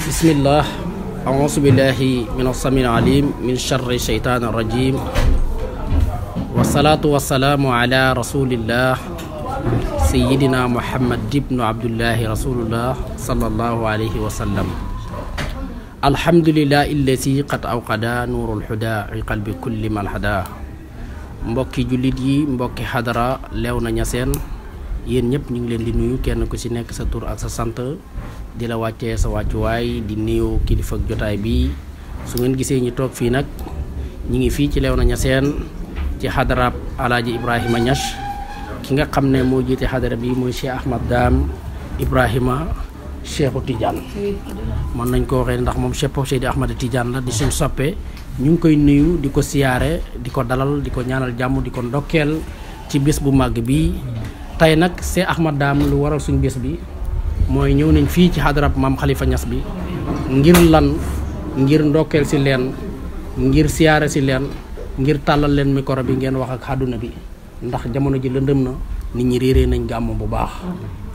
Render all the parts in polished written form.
Bismillah, a'udzu billahi minas samiil alim min syarri syaitanir rajim. Wassalatu wassalamu ala rasulillah sayyidina Muhammad ibn Abdullahi rasulullah sallallahu alaihi wasallam. Alhamdulillah illati qad awqada nurul huda fi qalbi kulli man hada. Mbokki jullit yi, mbokki hadara Léona Niassène, yéen ñëpp ñu ngi leen di nuyu kenn ku ci nekk sa tur ak sa sant di la wàccee sa wàccuwaay di nuyu kilifa ak jotaay bi. Su ngeen gisee ñu toog fii nag ñi ngi fii ci Léona Niassène ci hadarab Alaaji Ibrahima Niass. Ki nga xam ne moo jiite hadara bi mooy Cheikh Ahmad Dame Ibrahima Cheikhu Tidiane. mën nañ ko waxee ndax moom Cheikh Seydi Ahmad Tidiane la di suñ soppe. ñu ngi koy nuyu di ko siyaare di ko dalal di ko ñaanal jàmm di ko ndokkeel ci bés bu màgg bi. tey nag Cheikh Ahmad Dame lu waral suñ bés bi mooy ñëw nañ fii ci hadarab maam Khalifa Niass bi ngir lan, ngir ndokkeel si leen, ngir siyaare si leen, ngir tàllal leen micro bi ngeen wax ak àdduna bi. ndax jamono ji lëndëm na, nit ñi réeree nañ gàmm bu baax,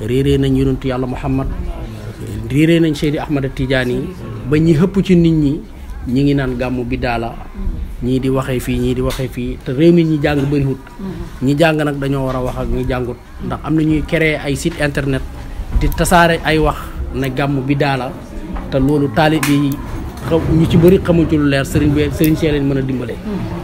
réeree nañ yonentu yàlla Muhammad, réeree nañ Seydi Ahmad Tidiane yi ba ñi hëpp ci nit ñi ngi naan gàmm bi daala ñii di waxee fii ñii di waxee fii te réew mi ñi jàng bëriwut. ñi jàng nag dañoo war a wax ak ñi jàngut ndax am na ñuy créer ay site internet di tasaare ay wax ne gàmm bi daala te loolu taalib yi ñu ci bëri xamuñ ci lu leer. sëriñ see leen mën a dimbale.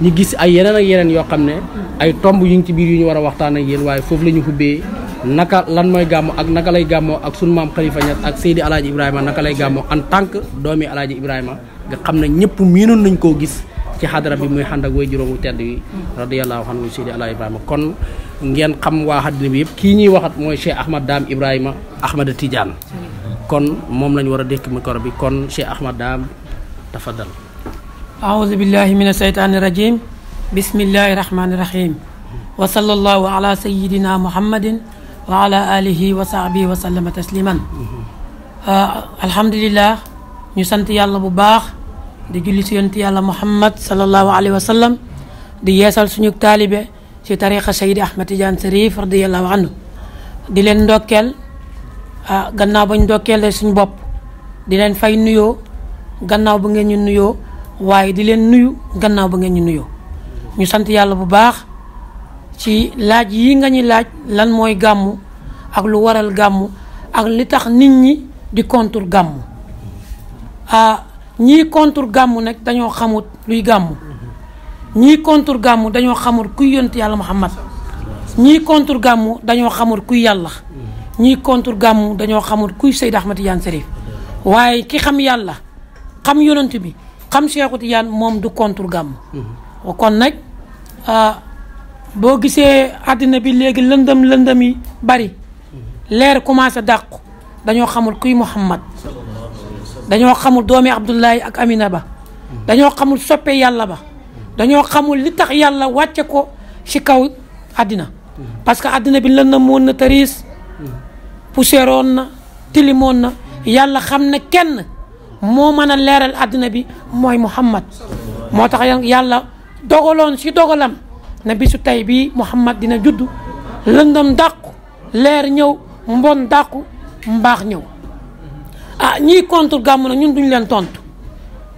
ñu gis ay yeneen ak yeneen yoo xam ne ay tomb yu ngi ci biir yu ñu war a waxtaan ak yéen, waaye foofu la ñu xubbee naka lan mooy gàmmu ak naka lay gàmmoo ak sunu maam Khalifa Niass ak Seydi Alaaji Ibrahima naka lay gàmmoo en tant que doomi Alaaji Ibrahima nga xam ne ñëpp miinoon nañ koo gis ci xadara bi muy xànd ak way juróomu tedd yi radiyallahu anhu Seydi Alaaji Ibrahima. kon ngeen xam waa àddina bi yëpp kii ñuy waxat mooy Cheikh Ahmad Dame Ibrahima Ahmad Tidiane. kon moom lañ war a dékk micro bi. kon Cheikh Ahmad Dame tafadal. a'udhu billahi minash shaitanir rajim. bismillahir rahmanir rahim. wa sallallahu ala sayyidina muhammadin wa ala alihi wa sahbihi wa sallama tasliman. alhamdulillah, ñu sant yàlla bu baax di julli ci yonent yàlla muhammad sallallahu alayhi wa sallam, di yeesal suñu taalibe ci tariqa Seydi Ahmad Tidiane Cherif radiyallahu anhu. di leen ndokkeel gannaaw bañ ndokkeele suñu bopp di leen fay nuyoo gannaaw ba ngeen ñu nuyoo, waaye di leen nuyu gannaaw ba ngeen ñu nuyoo. ñu sant yàlla bu baax ci laaj yi nga ñu laaj lan mooy gàmmu ak lu waral gàmmu ak li tax nit ñi di contour gàmmu. ñii contour gàmmu nag dañoo xamut luy gàmmu. ñii contour gàmmu dañoo xamul kuy yonent yàlla Muhammad. ñii contour gàmmu dañoo xamul kuy yàlla. ñii contour gàmmu dañoo xamul kuy Seydi Ahmad Tidiane Cherif. waaye ki xam yàlla xam yonent bi xam Cheikhu Tidiane moom du contour gàmmu. kon nag boo gisee àddina bi léegi lëndëm yi bari leer commencé dàqu dañoo xamul kuy Muhammad, dañoo xamul doomi Abdullahi ak Amina ba, dañoo xamul soppe yàlla ba, dañoo xamul li tax yàlla wàcce ko ci kaw àddina. parce que àddina bi lëndëmoon na tariis poussièreoon na tilimoon na, yàlla xam ne kenn moo mën a leeral àddina bi mooy Muhammad. moo tax yàlla dogaloon ci dogalam ne bisu tey bii Muhammad dina juddu, lëndëm dàqu leer ñëw, mbon dàqu mbaax ñëw. ñii contre gàmmu na ñun duñ leen tontu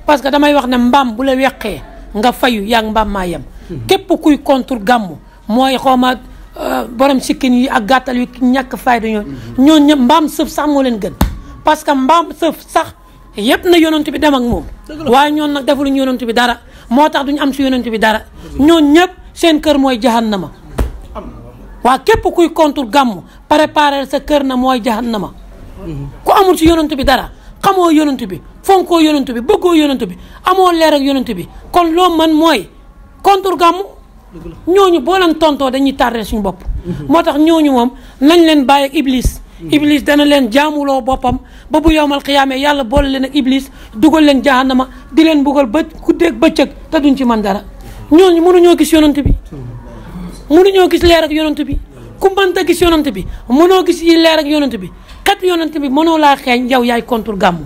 parce que damay wax ne mbaam bu la weqee nga fayu yaa ngi mbaam maa yem. képp kuy contre gàmmu mooy xawma borom sikkin yi ak gàttal yi ñàkk fayda ñooñu ñëpp mbaam sëf sax moo leen gën. parce que mbaam sëf sax yëpp na yonent bi dem ak moom, waaye ñoon nag defaluñu yonent bi dara, moo tax duñu am si yonent bi dara. ñoon ñëpp seen kër mooy jahannama. waa képp kuy contre gàmmu préparer sa kër na mooy jahannama. ku amul ci yonent bi dara, xamoo yonent bi, fonkoo yonent bi, bëggoo yonent bi, amoo leer ak yonent bi, kon loo man mooy contre gàmmu. ñooñu boo leen tontoo dañuy tardé suñu bopp. moo tax ñooñu moom nañ leen bàyyi ak iblis. iblis dana leen jaamuloo boppam ba bu yowmal xiyaamee yàlla boole leen ak iblis dugal leen jahannama di leen buggal ba guddeeg bëccëg te duñ ci man dara. ñooñu mënuñoo gis yonent bi, mënuñoo gis leer ak yonent bi. ku mënta gis yonent bi mënoo gis yi leer ak yonent bi, kat yonent bi mënoo laa xeeñ, yow yaay contour gàmmu.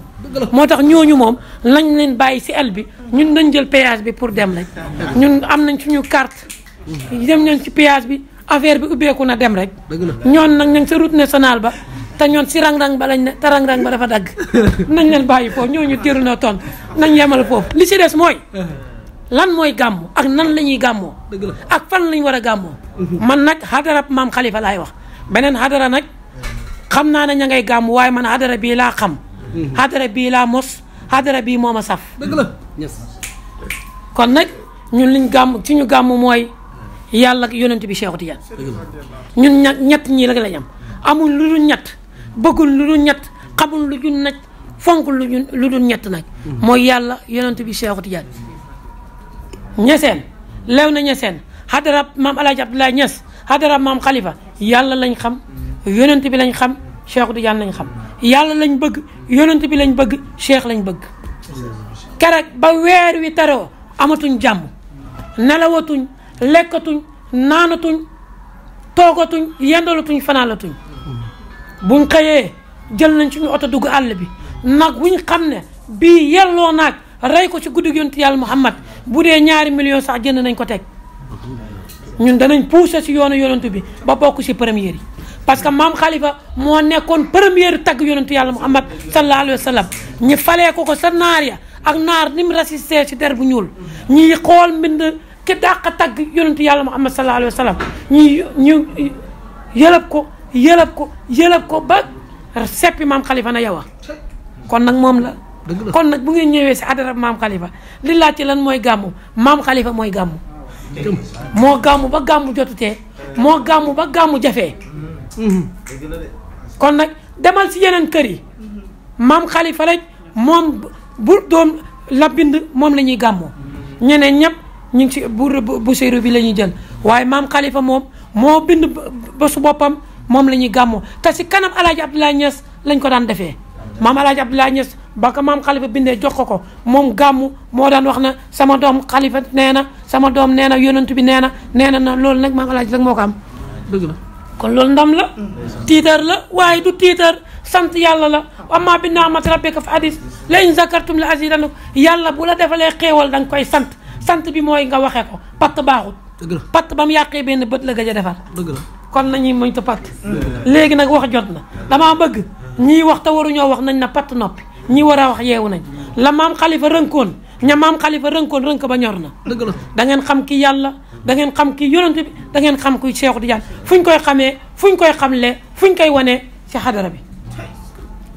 moo tax ñooñu moom lañ leen bàyyi ci el bi, ñun dañ jël péage bi pour dem rek. ñun am nañ suñu carte dem nañ ci péage bi, affaire bi ubbeeku na dem rek. ñoon nag ña ngi sa route nationale ba te ñoon si rang-rang ba lañ ne te rang-rang ba dafa dagg nañ leen bàyyi foofu ñooñu téeru na ton nañ yemal foofu li si des mooy lan mooy gàmmu ak nan la ñuy gàmmoo ak fan lañ war a gàmmoo man nag xadara maam Khalifa laay wax beneen xadara nag xam naa ne ña ngay gàmmu waaye man xadara bii laa xam xadara bii laa mos xadara bii moo ma saf kon nag ñun liñ gàmm ci ñu gàmm mooy yàlla ak yonent bi Cheikh Tidiane ñun ñett ñii la lañ am amul lu dul ñett bëggul lu dul ñett xamul lu dul nag fonk lu dul ñett nag mooy yàlla yonent bi Cheikh Tidiane ñeseen lew na ñeseen xadara maam Alaaji Abdoulaye Niass xadara maam Khalifa yàlla lañ xam yonent bi lañ xam Cheikh Tidiane lañ xam yàlla lañ bëgg yonent bi lañ bëgg Cheikh lañ bëgg keroog ba weer wi taroo amatuñ jàmm nelawatuñ lekkatuñ naanatuñ toogatuñ yendalatuñ fanaalatuñ buñ xëyee jël nañ suñu oto dugg àll bi nag wuñ xam ne bii yelloo naag rey ko ci guddi yonent yàlla Muhammad bu dee 2 millions sax jënd nañ ko teg ñun danañ pousser ci yoonu yonent bi ba bokk ci première yi parce que maam Khalifa moo nekkoon première tagg yonent yàlla Muhammad sallallahu alayhi wa sallam ñi falee ko sa naar ya ak naar ni mu résisté ci der bu ñuul ñi xool mbind ki dàq tagg yonent yàlla Muhammad sallallahu alayhi wa sallam ñu yëlëb ko ba seppi maam Khalifa na yow kon nag moom la kon nag bu ngeen ñëwee si adara maam Khalifa li laaj ci lan mooy gàmmu maam Khalifa mooy gàmmu moo gàmmu ba gàmmu jotutee moo gàmmu ba gàmmu jafee kon nag demal si yeneen kër yi maam Khalifa rek moom bu doom la bind moom la ñuy gàmmoo ñeneen ñëpp ñu ngi si bu séeru bi la ñuy jël waaye maam Khalifa moom moo bind ba su boppam moom la ñuy gàmmoo te si kanam Alaaji Abdoulaye Niass lañ ko daan defee maam Alaaji Abdoulaye Niass ba ko maam Khalifa bindee jox ko moom gàmmu moo daan wax na sama doom Khalifa nee na sama doom nee na yonent bi nee na loolu nag maam Alaaji rek moo ko am dëgg la kon loolu ndam la tiitar la waaye du tiitar sant yàlla la amma bi ni'mati rabbika fa hadis la in zakartum la azidannakum yàlla bu la defalee xéewal da nga koy sant bi mooy nga waxee ko patt baaxut patt ba mu yàqee benn bët la gëj a defar kon nañuy moytu patt léegi nag wax jot na damaa bëgg ñii wax te waruñoo wax nañ na patt noppi ñi war a wax yeewu nañ la maam Khalifa rënkoon maam Khalifa rënk ba ñor na da ngeen xam ki yàlla da ngeen xam ki yonent bi da ngeen xam kuy Cheikh Tidiane fuñ koy xamee fuñ koy xamlee fuñ koy wanee ci xadara bi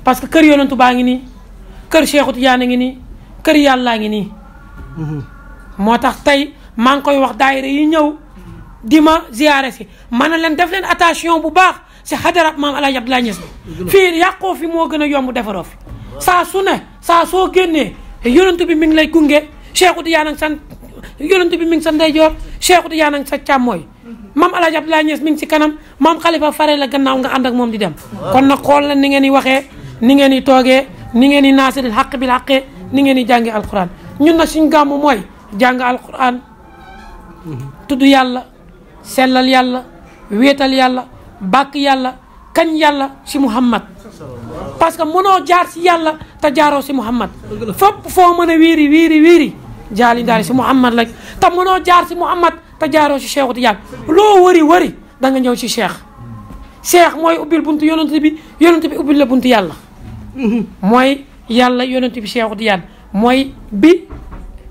parce que kër yonentu baa ngi nii kër Cheikh Tidiane ngi nii kër yàllaa ngi nii moo tax tey maa ngi koy wax daayira yi ñëw di ma ziyaare si ma ne leen def leen attention bu baax si xadara maam Alaaji Abdoulaye Niass fii yàqoo fi moo gën a yomb defaroo fi saa su ne saa soo génnee yonent bi mi ngi lay gunge Cheikh Tidiane ak san yonent bi mi ngi sa ndeyjoor Cheikh Tidiane ak sa càmmooy maam Alaaji Abdoulaye Niass mi ngi ci kanam maam Khalifa fare la gannaaw nga ànd ak moom di dem kon nag xool leen ni ngeen di waxee ni ngeen di toogee ni ngeen di naasiril xaq bil xaqee ni ngeen di jàngi alquran ñun nag suñu gàmmu mooy jàng alquran tudd yàlla sellal yàlla wéetal yàlla bàkk yàlla kañ yàlla si Muhammad parce que mënoo jaar si yàlla te jaaroo si Muhammad fépp foo mën a wiiri jaali daal si Muhammad lañ te mënoo jaar si Muhammad te jaaroo si Cheikh Tidiane loo wëri da nga ñëw si Cheikh mooy ubbil buntu yonent bi ubbil la buntu yàlla mooy yàlla yonent bi Cheikh Tidiane mooy bi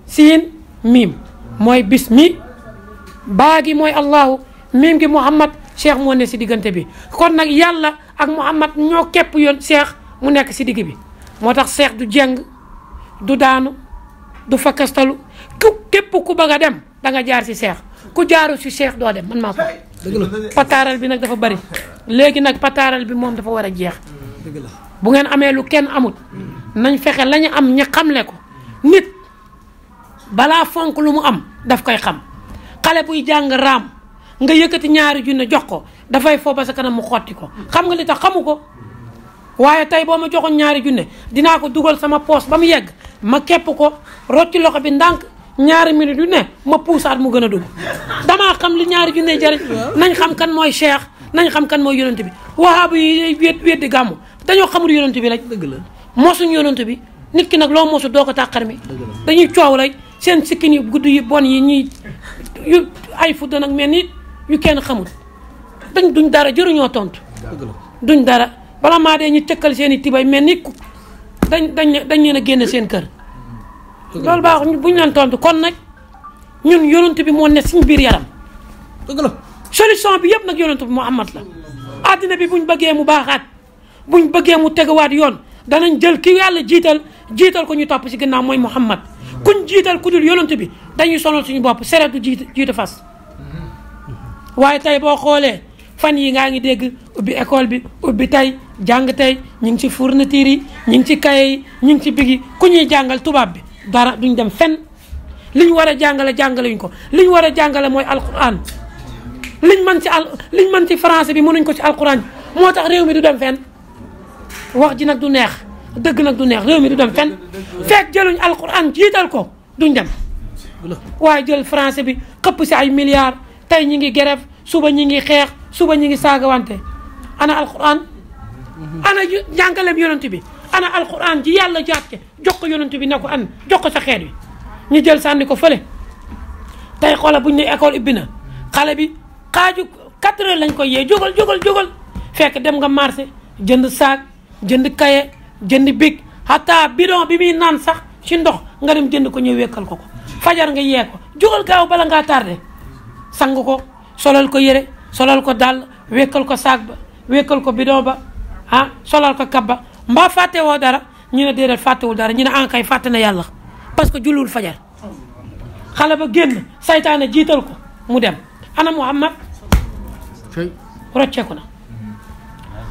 siin miim mooy bismi baa gi mooy allahu miim gi Muhammad Cheikh moo ne si diggante bi kon nag yàlla ak Muhammad ñoo képp yoon Cheikh mu nekk si digg bi moo tax Cheikh du jeng du daanu du fakkastalu képp ku bëgg a dem da nga jaar si Cheikh ku jaaru si Cheikh doo dem man maa ko pataaral bi nag dafa bari léegi nag pataaral bi moom dafa war a jeex bu ngeen amee lu kenn amut nañ fexe la ñu am ña xamle ko nit balaa fonk lu mu am daf koy xam xale buy jàng raam nga yëkkati 2 junne jox ko dafay foo ba sa kanam mu xotti ko xam nga li tax xamu ko waaye tey boo ma joxoon 2 junne dinaa ko dugal sama poos ba mu yegg ma képp ko rocci loxo bi ndànk 2 minutes yu ne ma puusaat mu gën a dugg damaa xam li 2 junne jëriñ nañ xam kan mooy Cheikh nañ xam kan mooy yonent bi wahaabu yi weddi gàmmu dañoo xamul yonent bi rek mosuñ yonent bi nit ki nag loo mosu doo ko tàqar mi dañuy coow rek seen sikkin yu gudd yi bon yi ñuy yu ay fudd nag mel ni yu kenn xamul duñ dara jëruñoo tontu duñ dara bala maa dee ñu tëkkal seen i tibay mel ni dañ leen a génne seen kër loolu baax buñu leen tontu kon nag ñun yonent bi moo ne suñu biir yaram dëgg la solution bi yëpp nag yonent bi Muhammad la àddina bi buñ bëggee mu baaxaat buñ bëggee mu tegawaat yoon danañ jël ki yàlla jiital ko ñu topp ci gannaaw mooy Muhammad kuñ jiital ku dul yonent bi dañuy sonal suñu bopp seret du jiite fas waaye tey boo xoolee fan yi ngaa ngi dégg ubbi école bi ubbi tey jàng tey ñu ngi ci fourniture yi ñu ngi ci kaye yi ñu ngi ci bigi ku ñuy jàngal tubaab bi dara duñ dem fenn liñ war a jàngale jàngalewuñ ko liñ war a jàngale mooy alquran liñ mën ci français bi mënuñ ko ci alquran moo tax réew mi du dem fenn wax ji nag du neex dëgg nag du neex réew mi du dem fenn fekk jëluñ alquran jiital ko duñ dem waaye jël français bi xëpp si ay milliards tey ñi ngi grève suba ñi ngi xeex suba ñi ngi saagawante ana alquran ana jàngaleem yonent bi ana alquran ji yàlla jàppe jox ko yonent bi ne ko an jox ko sa xeet wi ñu jël sànni ko fële tey xoola buñ ne école ubbi na xale bi xaaju 4 heures lañ koy yee jógal fekk dem nga marché jënd saak jënd kaye jënd big hatta bidon bi muy naan sax ci ndox nga dem jënd ko ñëw wekkal ko fajar nga yee ko jógal gaaw bala ngaa tardé sang ko solal ko yére solal ko dàll wekkal ko saak ba wekkal ko bidon ba solal ko kabba mbaa fàtte woo dara ñu ne déedéet fàttewul dara ñu ne ankay fàtte na yàlla parce que julul fajar xale ba génn saytaane jiital ko mu dem ana Muhammad rocceeku na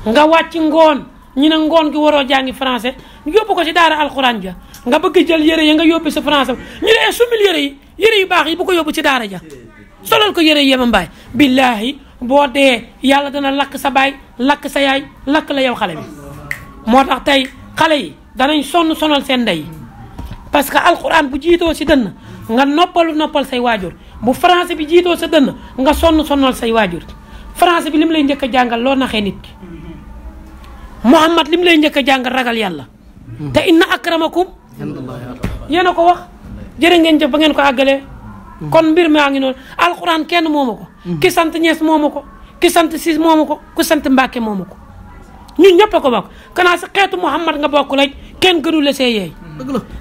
nga wàcc ngoon ñu ne ngoon gi waroo jàngi français ñu yóbbu ko ci daara alxuraan ja nga bëgg jël yére ya nga yóbbu sa français ñu ne sumil yére yu baax yi bu ko yóbbu ci daara ja solal ko yére yema mbaay billaahi boo dee yàlla dana lakk sa baay lakk sa yaay lakk la yow xale bi moo tax tey xale yi danañ sonal seen ndey parce que alxuraan bu jiitoo si dënn nga noppal say waajur bu français bi jiitoo sa dënn nga sonal say waajur français bi lim lay njëkk a jàngal loo naxee nit ki Muhammad lim lay njëkk a jàngal ragal yàlla te inna akramakum yéen a ko wax jërë ngeen jëf ba ngeen ko àggalee kon mbir maa ngi noonu alxuraan kenn moomu ko ki sant Ñas moomu ko ki sant Sis moomu ko ku sant Mbàkke moomu ko ñun ñëpp a ko bokk kanaa si xeetu Muhammad nga bokk lay kenn gënu la see yeey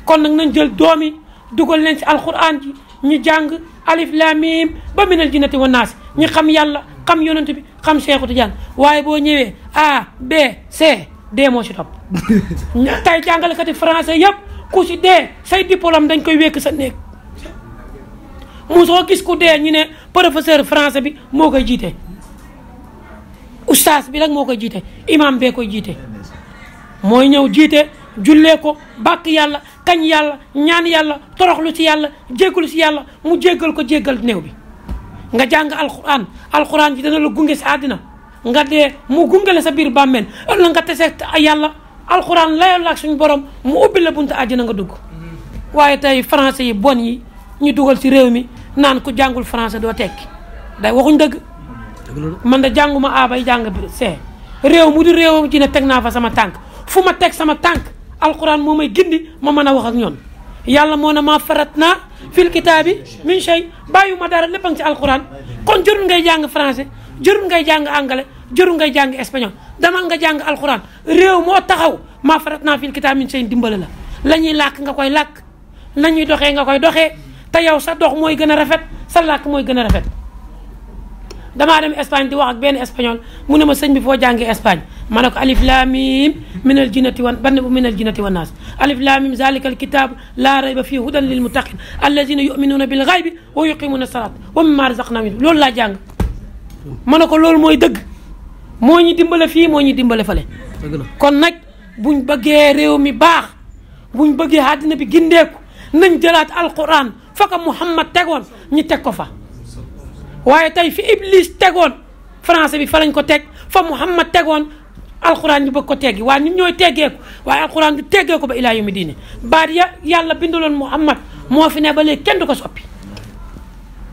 kon nag nañ jël doomi dugal leen si alxuraan ji ñu jàng alif laam miim ba minal jinnati wa naas ñu xam yàlla xam yonent bi xam Seexu Tijaan waaye boo ñëwee A B C D moo si topp tey jàngalekati français yëpp ku si dee say diplôme dañ koy wékk sa néeg musoo gis ku dee ñu ne professeur français bi moo koy jiite oustaz bi rek moo koy jiite imam bee koy jiite mooy ñëw jiite jullee ko bàkk yàlla kañ yàlla ñaan yàlla toroxlu ci yàlla jéggalu ci yàlla mu jéggal ko jéggal néew bi nga jàng alxuraan ji dana la gunge si àddina nga dee mu gunge la sa biir bàmmeel ëllëg nga tese yàlla alxuraan layal la ak suñu borom mu ubbi la buntu àddina nga dugg waaye tey français yi bon yi ñu dugal ci réew mi naan ku jàngul français doo tekki day waxuñ dëgg man da jànguma A bay jàng bi C réew mu di réew ci ne teg naa fa sama tànk fu ma teg sama tànk alxuraan moo may gindi ma mën a wax ak ñoon yàlla moo ne maa farat naa fil kitaabi min shay bàyyuma dara lépp a ngi ci alxuraan kon jërul ngay jàng français jërul ngay jàng anglais jërul ngay jàng espagnol demal nga jàng alxuraan réew moo taxaw maa farat naa fil kitaabi min shay dimbale la ñuy làkk nga koy làkk nañuy doxee nga koy doxee te yow sa dox mooy gën a rafet sa làkk mooy gën a rafet damaa dem Espagne di wax ak benn espagnol mu ne ma sëñ bi foo jàngee Espagne ma ne ko alif laam miim minal jinnati wan bann bu minal jinnati wan naas alif laam miim zalika al kitab laa rayba fii hudan lil muttaqin allazina yuminuuna bil ghaybi wa yuqimuuna salaat wa mimma razaqnahum loolu laa jàng ma ne ko loolu mooy dëgg moo ñu dimbale fii moo ñu dimbale fale kon nag buñ bëggee réew mi baax buñ bëggee àddina bi gindeeku nañ jëlaat alquran fa ko Muhammad tegoon ñi teg ko fa waaye tey fi Iblis tegoon français bi fa lañ ko teg fa Muhammad tegoon alquran ñu bëgg ko teggi waaye ñun ñooy teggeeku waaye alquran du teggeeku ba ilaa yawmi diine baat ya yàlla bindaloon Muhammad moo fi ne ba léegi kenn du ko soppi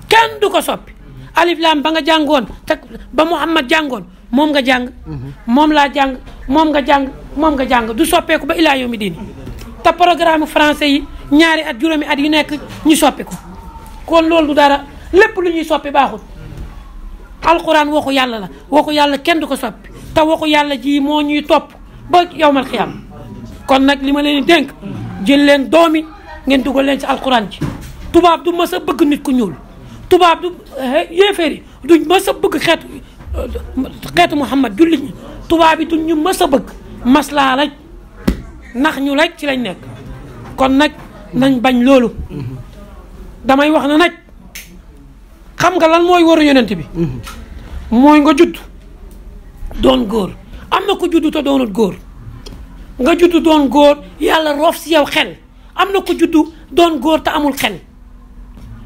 kenn du ko soppi alif laam ba nga jàngoon te ba Muhammad jàngoon moom nga jàng moom laa jàng moom nga jàng moom nga jàng du soppeeku ba ilaa yawmi diine te programme français yi ñaari at juróomi at yu nekk ñu soppi ko kon loolu du dara lépp lu ñuy soppi baaxul alxuraan waxu yàlla la waxu yàlla kenn du ko soppi te waxu yàlla ji moo ñuy topp ba yawmal xiyaam kon nag li ma leen di dénk jël leen doomi ngeen dugal leen ci alquran ji tubaab du mës a bëgg nit ku ñuul tubaab du yéeféeri duñ mës a bëgg xeetu Muhammad jullit ñi tubaab yi duñ ñu mës a bëgg maslaa rek nax ñu rek ci lañ nekk kon nag nañ bañ loolu damay wax na nag xam nga lan mooy waru yonent bi mooy nga judd doon góor am na ko judd te doonut góor nga judd doon góor yàlla roof si yow xel am na ko judd doon góor te amul xel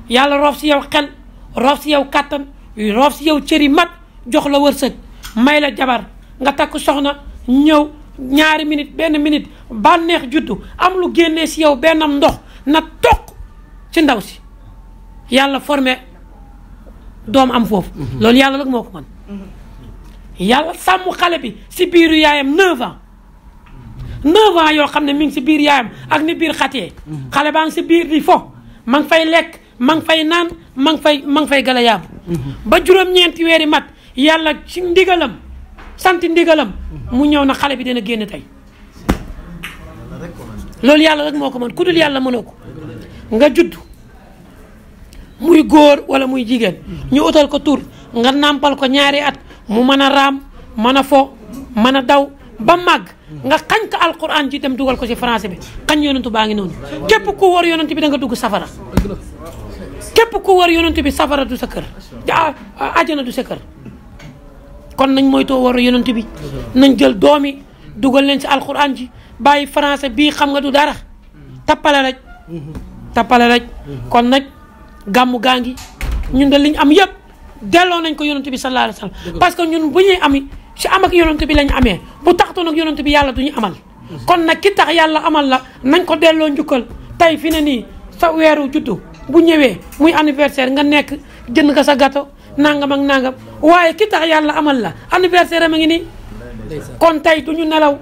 yàlla roof si yow xel roof si yow kàttan roof si yow cëri mat jox la wërsëg may la jabar nga takk soxna ñëw ñaari minute benn minute bànneex juddu am lu génnee si yow bennam ndox na toq ci ndaw si yàlla formé doom am foofu loolu yàlla rek moo ko mën yàlla sàmm xale bi si biiru yaayam 9 ans 9 ans yoo xam ne mi ngi si biir yaayam ak ni biir xatee xale baa ngi si biir di fo ma ngi fay lekk ma ngi fay naan ma ngi fay gala yàbb ba juróom-ñeenti weeri mat yàlla ci ndigalam sant ndigalam mu ñëw na xale bi dina génn tey loolu yàlla rek moo ko mën ku dul yàlla mënoo ko nga judd muy góor wala muy jigéen ñu utal ko tur nga nàmpal ko ñaari at mu mën a raam mën a fo mën a daw ba màgg nga xañ ko alquran ji dem dugal ko ci français bi xañ yonentu baa ngi noonu képp ku war yonent bi da nga dugg safara képp ku war yonent bi safara du sa kër àjjana du sa kër kon nañ moytoo war yonent bi nañ jël doomi dugal leen ci alquran ji bàyyi français bii xam nga du dara tappale rek kon nag gàmmu gaa ngi ñun de liñ am yëpp delloo nañ ko yonent bi sallallahu alayhi wa sallam parce que ñun bu ñuy ami si am ak yonent bi lañ amee bu taxtoon ak yonent bi yàlla du ñu amal kon nag ki tax yàlla amal la nañ ko delloo njukkal tey fi ne nii sa weeru juddu bu ñëwee muy anniversaire nga nekk jënd nga sa gâteau nangam ak nangam waaye ki tax yàlla amal la anniversaire am a ngi nii kon tey du ñu nelaw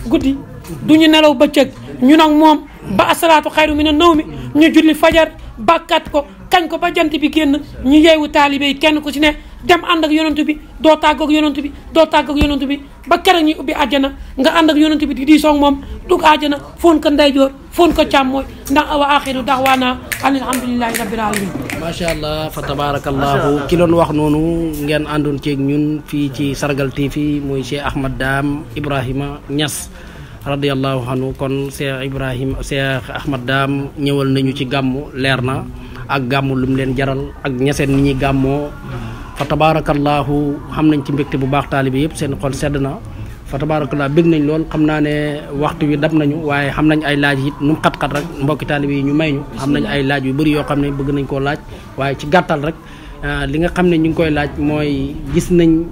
guddi du ñu nelaw bëccëg ñu nag moom ba asalaatu xayru mina nawmi ñu julli fajar bàkkat ko kañ ko ba jant bi génn ñu yeewu taalibe yi kenn ku ci ne dem ànd ak yonent bi doo tàggoog yonent bi doo tàggoog yonent bi ba keroog ñuy ubbi àjjana nga ànd ak yonent bi di diisoog moom dugg àjjana foon ko ndeyjoor foon ko càmmooñ ndax wa axiru daxwaana alhamdulillahi rabbil alamin macha allah fa tabarakallahu ki doon wax noonu ngeen àndoon ceeg ñun fii ci Sargal TV muy Cheikh Ahmad Dame Ibrahima Niass radiyallahu anhu kon Cheikh Ahmad Dame ñëwal nañu ci gàmmu leer na ak gàmmu lu mu leen jaral ak ñaseen ni ñuy gàmmoo fa tabarakallahu xam nañ ci mbégte bu baax taalibe yëpp seen xol sedd na fa tabarakallahu bég nañ lool xam naa ne waxtu wi dab nañu waaye xam nañ ay laaj it nu mu xat-xat rek mbokki taalibe yi ñu may ñu xam nañ ay laaj yu bëri yoo xam ne bëgg nañ koo laaj waaye ci gàttal rek li nga xam ne ñu ngi koy laaj mooy gis nañ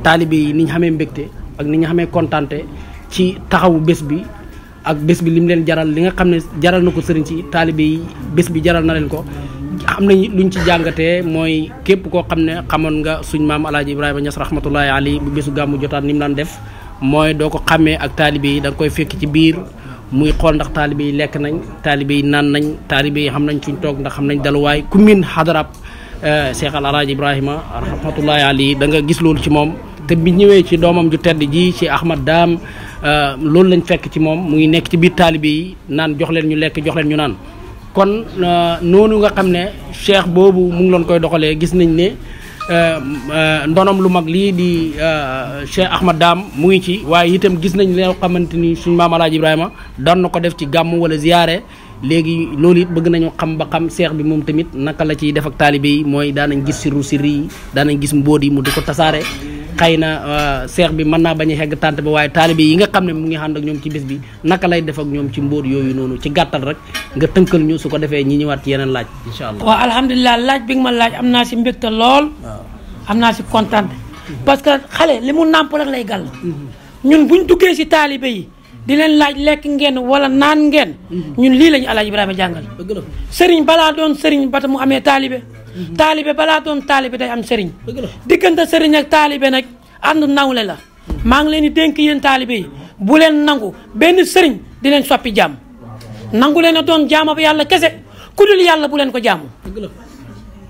taalibe yi ni ñu xamee mbégte ak ni ñu xamee kontante ci taxawu bés bi ak bés bi lim leen jaral li nga xam ne jaral na ko sëriñ si taalibe yi bés bi jaral na leen ko xam nañ luñ ci jàngatee mooy képp koo xam ne xamoon nga suñ maam alaaji Ibrahima Niass rahmatullahi alayhi bu bésu gàmmu jotaan ni mu daan def mooy doo ko xàmmee ak taalibe yi da nga koy fekk ci biir muy xool ndax taalibe yi lekk nañ taalibe yi naan nañ taalibe yi xam nañ fuñ toog ndax xam nañ daluwaay ku min xadarab Cheikh al alaaji Ibrahima rahmatullahi alayhi da nga gis loolu ci moom te bi ñëwee ci doomam ju tedd ji ci Ahmad Dame loolu lañ fekk ci moom mu ngi nekk ci biir taalibe yi naan jox leen ñu lekk jox leen ñu naan kon noonu nga xam ne cheikh boobu mu ngi loon koy doxalee gis nañ ne ndonom lu mag lii di Cheikh Ahmad Dame mu ngi ci waaye itam gis nañ loo xamante ni suñ maam alaaji Ibrahima doon na ko def ci gàmm wala ziyaare léegi loolu it bëgg nañu xam ba xam cheikh bi moom tamit naka la ciy def ak taalibe yi mooy daanañ gis sirri yi daanañ gis mbóot yi mu di ko tasaare xëy na seex bi mën naa bañ a xegg tànt ba waaye taalibe yi nga xam ne mu ngi ànd ak ñoom ci bis bi naka lay def ak ñoom ci mbóot yooyu noonu ci gàttal rek nga tënkal ñu su ko defee ñi ñëwaat ci yeneen laaj incha allah. waaw alhamdulilah laaj bi nga ma laaj am naa si mbégte lool. am naa si kontaan parce que xale li mu nàmp rek lay gàll. ñun buñ duggee si taalibe yi di leen laaj lekk ngeen wala naan ngeen. ñun lii lañu Alaaji Ibrahima jàngal. sëriñ balaa doon sëriñ ba mu amee taalibe. taalibe balaa doon taalibe day am sëriñ. diggante sëriñ ak taalibe nag ànd nawle la. maa ngi leen di dénk yéen taalibe yi bu leen nangu benn sëriñ di leen soppi jaam. nangu leen a doon jaama ba yàlla kese ku dul yàlla bu leen ko jaamu.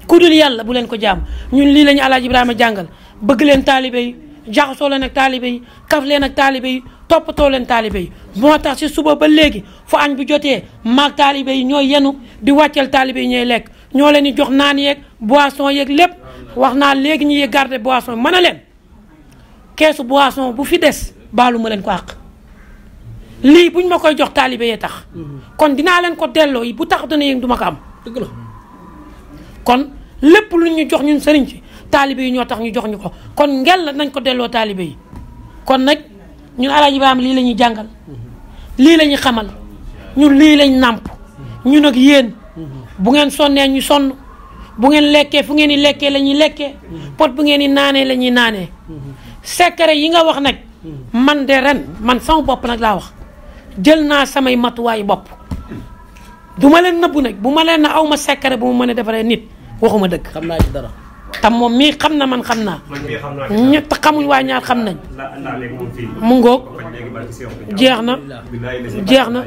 ku dul yàlla bu leen ko jaamu ñun lii lañu Alaaji Ibrahima jàngal bëgg leen taalibe yi jaxasoo leen ak taalibe yi kaf leen ak taalibe yi toppatoo leen taalibe yi moo tax si suba ba léegi fu añ bi jotee maag taalibe yi ñooy yenu di wàcceel taalibe yi ñooy lekk ñoo leen di jox naan yeeg boisson yeeg lépp wax naa léegi ñu yee garder boisson mën a leen keesu boisson bu fi des baalu ma leen ko àq lii buñ ma koy jox taalibe yee tax kon dinaa leen ko delloo yi bu tax dana yëg du ma ko am dëgg la kon lépp lu ñu jox ñun sëriñ ci taalibe yi ñoo tax ñu jox ñu ko kon ngel nañ ko delloo taalibe yi kon nag ñun Alaaji Ibrahima lii la ñuy jàngal lii la ñuy xamal ñun lii lañ nàmp ñun ak yéen bu ngeen sonnee ñu sonn bu ngeen lekkee fu ngeen di lekkee la ñuy lekkee pot bu ngeen di naanee la ñuy naanee secret yi nga wax nag man de ren man sama bopp nag laa wax jël naa samay matuwaayu bopp du ma leen nëbbu nag bu ma leen na aw ma secret bu ma mën a defaree nit waxuma dëgg. xam naa ci dara. tam moom mii xam na man xam naa. ñett xamuñ waa ñaar xam nañ. mu ngoog jeex na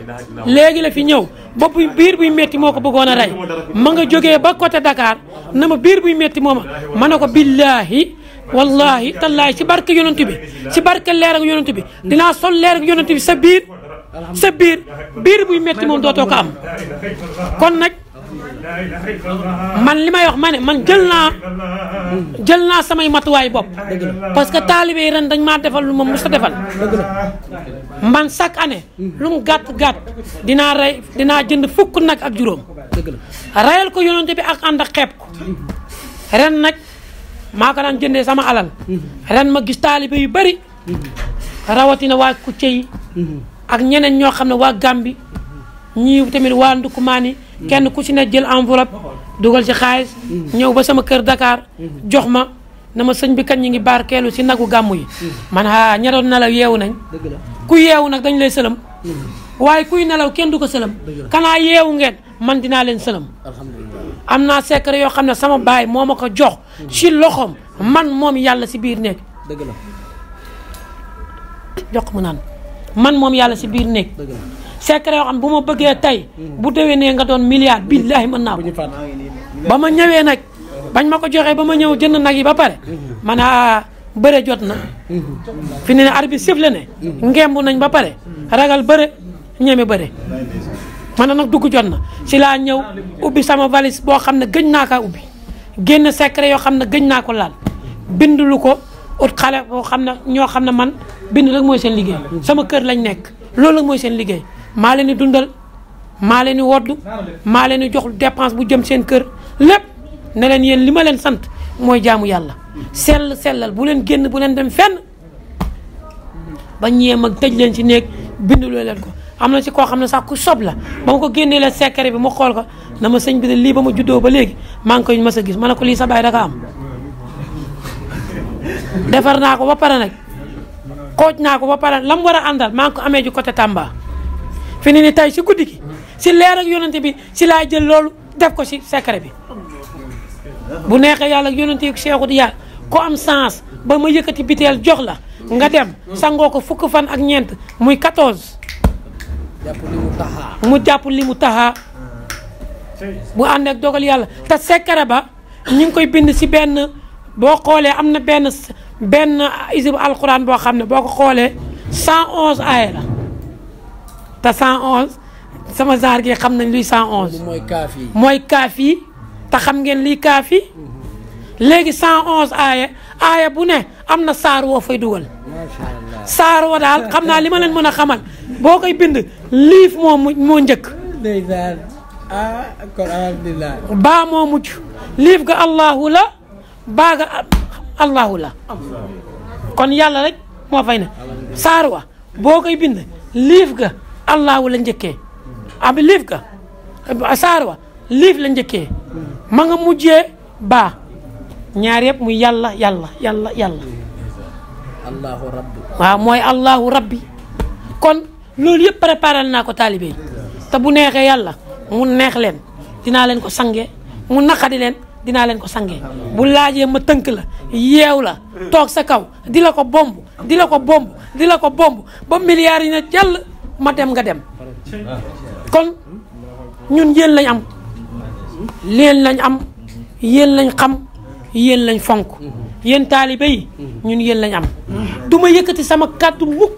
léegi la fi ñëw bopp biir buy metti moo ko bëggoon a rey ma nga jógee ba côté Dakar na ma biir buy metti mooma ma ne ko billaahi wallahi tallaahi si barke yonent bi si barke leer ak yonent bi dinaa sol leer ak yonent bi sa biir buy metti moom dootoo ko am kon nag man li may wax ma ne man jël naa samay matuwaay bopp parce que taalibe yi ren dañ maa defal lu ma mus a defal man chaque année lu mu gàtt dinaa jënd fukk nag ak juróom rayal ko yonent bi ak ànd ak xeeb ko ren nag maa ko daan jëndee sama alal ren ma gis taalibe yu bari rawatina waa Kucce yi ak ñeneen ñoo xam ne waa Gambi ñii tamit waa Ndukumaani kenn ku ci ne jël enveloppe dugal ci xaalis ñëw ba sama kër Dakar jox ma na ma sëñ bi kañ ñi ngi barkeelu si nagu gàmmu yi man ña doon nelaw yeewu nañ ku yeewu nag dañ lay sëlam waaye kuy nelaw kenn du ko sëlam kanaa yeewu ngeen man dinaa leen sëlam am naa secret yoo xam ne sama baay moo ma ko jox si loxoom man moom yàlla si biir néeg jox ko mu naan man moom yàlla si biir néeg secret yoo xam bu ma bëggee tey bu déwénee nga doon milliard billaahi mën naa ko ba ma ñëwee nag bañ ma ko joxee ba ma ñëw jënd nag yi ba pare man bëre jot na fi ne arbitre sifflé ne ngemb nañ ba pare ragal bëre ñeme bëre man nag dugg jot na si laa ñëw ubbi sama valise boo xam ne gëj naa kaa ubbi génn secret yoo xam ne gëj naa ko laal bindulu ko ut xale boo xam ne ñoo xam ne man bind rek mooy seen liggéey sama kër lañ nekk loolu rek mooy seen liggéey maa leen di dundal maa leen di woddu maa leen di jox dépense bu jëm seen kër lépp ne leen yéen li ma leen sant mooy jaamu yàlla sellal bu leen génn bu leen dem fenn ba ñëwee mag tëj leen ci néeg binduloo leen ko am na ci koo xam ne sax ku sob la ba ma ko génnee leen secret bi ma xool ko na ma sëñ bi de lii ba ma juddoo ba léegi maa ngi koy mas a gis ma ne ko lii sa baay daka am defar naa ko ba pare nag xooj naa ko ba pare la mu war a àndal maa ngi ko amee ji côté Tamba fi ni tey si guddi gi si leer ak yonante bi si laay jël loolu def ko si secret bi bu neexee yàlla ak yonante yi Seexu Tijaan ko am sens ba ma yëkkati biteel jox la nga dem sangoo ko fukk fan ak ñeent muy 14 mu jàpp li mu taxaa bu ànd ak dogal yàlla te secret ba ñu ngi koy bind si benn boo xoolee am na benn isib alquran boo xam ne boo ko xoolee 111 aaya la te 111 sama genre gi xam nañ luy 111. mooy kaaf yi te xam ngeen liy kaaf yi léegi 111 aaya bu ne am na saar woo fay dugal. saar woo daal xam naa li ma leen mën a xamal boo koy bind liif moo njëkk. ndeysaan kon alhamdulilah. baa moo mujj liif ga allahu la baa ga allahu la kon yàlla rek moo fay ne saar wa boo koy bind liif ga allahu la njëkkee ab liif ga saar wa liif la njëkkee ma nga mujjee baa ñaar yëpp muy yàlla allahu rabbi waaw mooy allahu rabbi kon loolu yëpp préparé naa ko taalibe yi te bu neexee yàlla mu neex leen dinaa leen ko sange mu naqadi leen dinaa leen ko sange bu laajee ma tënk la yeew la toog sa kaw di la ko bomb ba milliards yi ne jàll ma dem nga dem kon ñun yéen lañ am leen lañ am yéen lañ xam yéen lañ fonk yéen taalibe yi ñun yéen lañ am du ma yëkkati sama kàddu mukk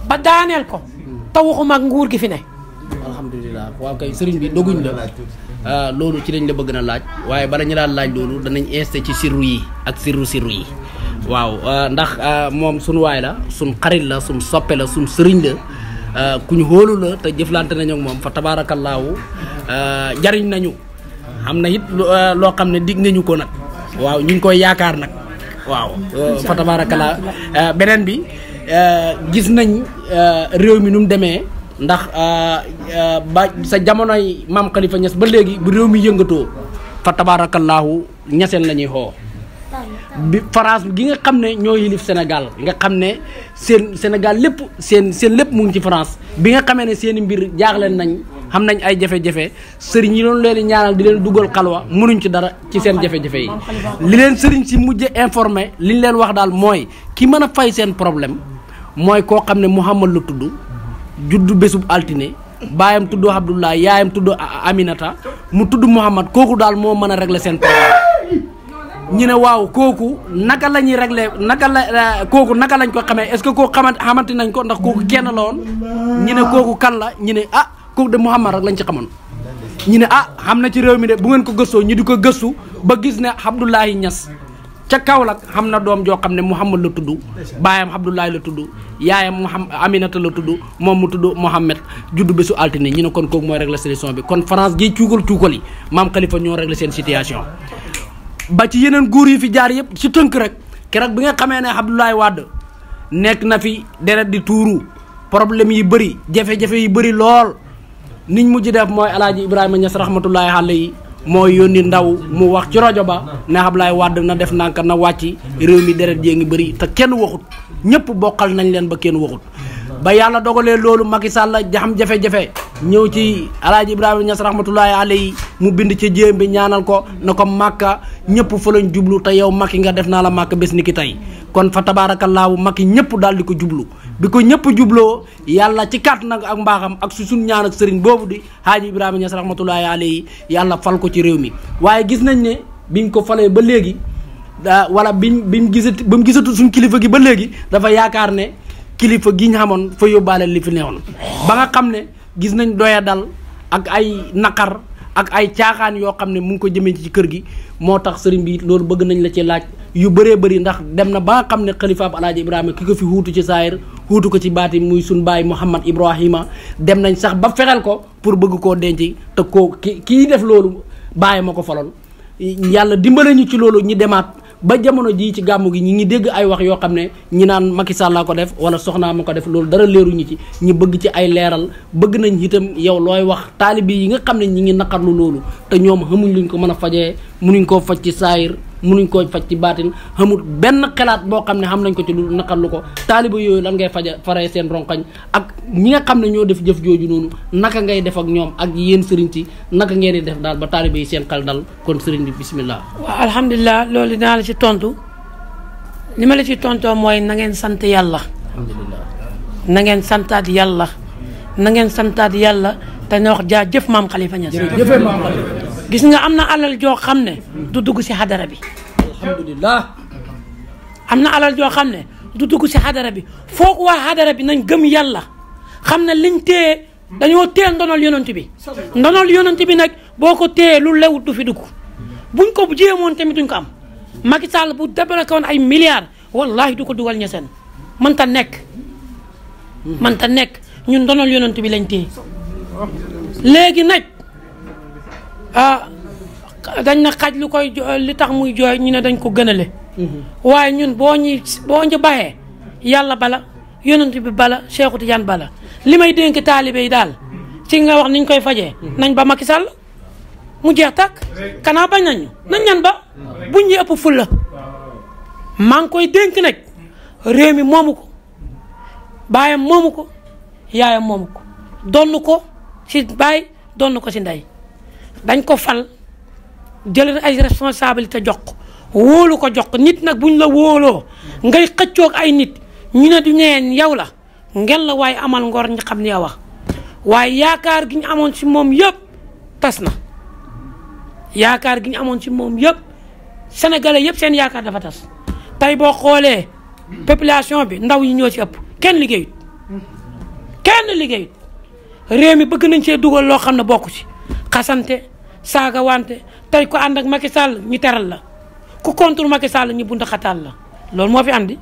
ba daaneel ko te waxuma ak nguur gi fi ne. alhamdulilah waaw kay sëriñ bi doguñ la loolu ci lañ la bëgg na laaj waaye bala ñu daan laaj loolu danañ insisté ci sirru yi ak sirru yi waaw ndax moom suñu waay la suñ xarit la suñ soppe la suñ sëriñ la ku ñu xóolu la te jëflante nañu ak moom fa tabaarakallaahu jariñ nañu am na it loo xam ne dig nañu ko nag waaw ñu ngi koy yaakaar nag waaw fa tabaarakallaahu beneen bi gis nañ réew mi nu mu demee ndax ba sa jamonoy maam Khalifa Niass ba léegi bu réew mi yëngatoo fa tabaarakallaahu ñaseen la ñuy xoo bi France gi nga xam ne ñoo yilif Sénégal nga xam ne seen Sénégal lépp seen lépp mu ngi ci France bi nga xamee ne seen i mbir jaaxleen nañ xam nañ ay jafe-jafe sëriñ yi doon leen ñaanal di leen dugal xalwa mënuñ ci dara ci seen jafe-jafe yi li leen sëriñ si mujj informé li ñu leen wax daal mooy ki mën a fay seen problème mooy koo xam ne Mouhamad la tudd juddu bésub altine baayam tudd Abdoulaye yaayam tudd Aminata mu tudd Mouhamad kooku daal moo mën a régler seen problème ñu ne waaw kooku naka la ñuy régler kooku naka lañ ko xamee est-ce que kooku xamante nañ ko ndax kooku kenn la woon ñu ne kooku kan la ñu ne kooku de Mouhamad rek lañ ci xamoon ñu ne xam na ci réew mi de bu ngeen ko gëstoo ñu di ko gëstu ba gis ne Abdoulaye Niass ca Kaolack xam na doom joo xam ne Mouhamad la tudd baayam Abdoulaye la tudd yaayam Aminata la tudd moom mu tudd Mohamed juddu bésu altine ñu ne kon kooku mooy régler solution bi kon France gi cuukal yi maam Khalifa ñoo régler seen situation ba ci yeneen góor yi fi jaar yëpp ci tënk rek keroog bi nga xamee ne Abdoulaye Wade nekk na fi deret di tuuru problème yi bëri jafe-jafe yi bëri lool niñ mujj def mooy alaaji Ibrahima Niass rahmatullahi alayhi mooy yónni ndaw mu wax ci rajo ba ne Abdoulaye Wade na def nanka na wàcc réew mi deret jee ngi bëri te kenn waxut ñëpp bokkal nañ leen ba kenn waxut ba yàlla dogalee loolu Macky Sall xam jafe-jafe ñëw ci alaaji Ibrahima Niass rahmatullahi alayhi mu bind ci jéem bi ñaanal ko na ko Màkka ñëpp fa lañ jublu te yow Macky nga def naa la Màkka bés ni ki tey kon fa tabaarakallaahu Macky ñëpp daal di ko jublu bi ko ñëpp jubloo yàlla ci kàtt nag ak mbaaxam ak su suñ ñaan ak sëriñ boobu di haaji Ibrahima Niass rahmatullahi alayhi yàlla fal ko ci réew mi waaye gis nañ ne biñ ko falee ba léegi wala ba mu gisatu suñ kilifa gi ba léegi dafa yaakaar ne kilifa gi ñu xamoon fa yóbbaale li fi newoon ba nga xam ne gis nañ doya dal ak ay naqar ak ay caaxaan yoo xam ne mu ngi ko jëmee ci kër gi moo tax sëriñ bi loolu bëgg nañ la ci laaj yu bëree bëri ndax dem na ba nga xam ne xalifaab alaaji Ibrahima ki ko fi huutu ci saayir huutu ko ci baati muy suñ baay Mouhamad Ibrahima dem nañ sax ba fexeel ko pour bëgg koo denc te kii def loolu bàyyi ma ko faloon yàlla dimbale ñu ci loolu ñi demaat ba jamono jii ci gàmmu gi ñi ngi dégg ay wax yoo xam ne ñi naan Macky Sall laa ko def wala soxnaa ma ko def loolu dara leeruñu ci ñi bëgg ci ay leeral bëgg nañ itam yow looy wax taalibi yi nga xam ne ñi ngi naqarlu loolu te ñoom xamuñ luñ ko mën a fajee munuñ koo faj ci saayir munuñ koo faj ci baatin xamul benn xalaat boo xam ne xam nañ ko ci lu naqarlu ko taaliba yooyu lan ngay faree seen ronkañ ak ñi nga xam ne ñoo def jëf jooju noonu naka ngay def ak ñoom ak yéen sëriñ si naka ngeen di def daal ba taaliba yi seen xel dal kon sëriñ bi bismillah. waaw alhamdulilah loolu dinaa la ci tontu li ma la ci tontoo mooy na ngeen sant yàlla. alhamdulilah. na ngeen santaat yàlla. na ngeen santaat yàlla te ne wax jaajëf maam Khalifa Niass. jërëjëf maam Khalifa. gis nga am na alal joo xam ne du dugg ci xadara bi. alhamdulilah. am na alal joo xam ne du dugg ci xadara bi foog waa xadara bi nañ gëm yàlla xam ne liñ téye dañoo téye ndonol yonent bi. ndonol yonent bi nag boo ko téye lu lewut du fi dugg buñ ko jéemoon tamit duñ ko am. Macky Sall bu débloqué woon ay milliards wallahi du ko dugal Niassène mënta nekk. mënta nekk ñun ndonol yonent bi lañ téye léegi nag. dañ na xaj lu koy li tax muy jooy ñu ne dañ ko gënale waaye ñun boo ñu baxee yàlla bala yonent bi bala Cheikhu Tidiane bala li may dénk taalibe yi daal ci nga wax niñ koy fajee nañ ba Macky Sall mu jeex tàkk kanaa bañ nañu nañ ñan ba buñ ñu ëpp fulla maa ngi koy dénk nag réew mi moomu ko baayam moomu ko yaayam moomu ko donn ko ci baay donn ko ci ndey dañ ko fal jël ay responsabilité jox ko wóolu ko jox ko nit nag buñ la wóoloo ngay xëccoog ay nit ñu ne du neen yow la ngeen la waaye amal ngor ñu xam ne yow wax waaye yaakaar gi ñu amoon ci moom yëpp tas na yaakaar gi ñu amoon ci moom yëpp sénégalais yëpp seen yaakaar dafa tas tey boo xoolee population bi ndaw yi ñoo ci ëpp kenn liggéeyut réew mi bëgg nañ cee dugal loo xam ne bokku ci xasante saaga wante tey ku ànd ak Macky Sall ñi teral la ku contre Macky Sall ñi bunta xataal la loolu moo fi andi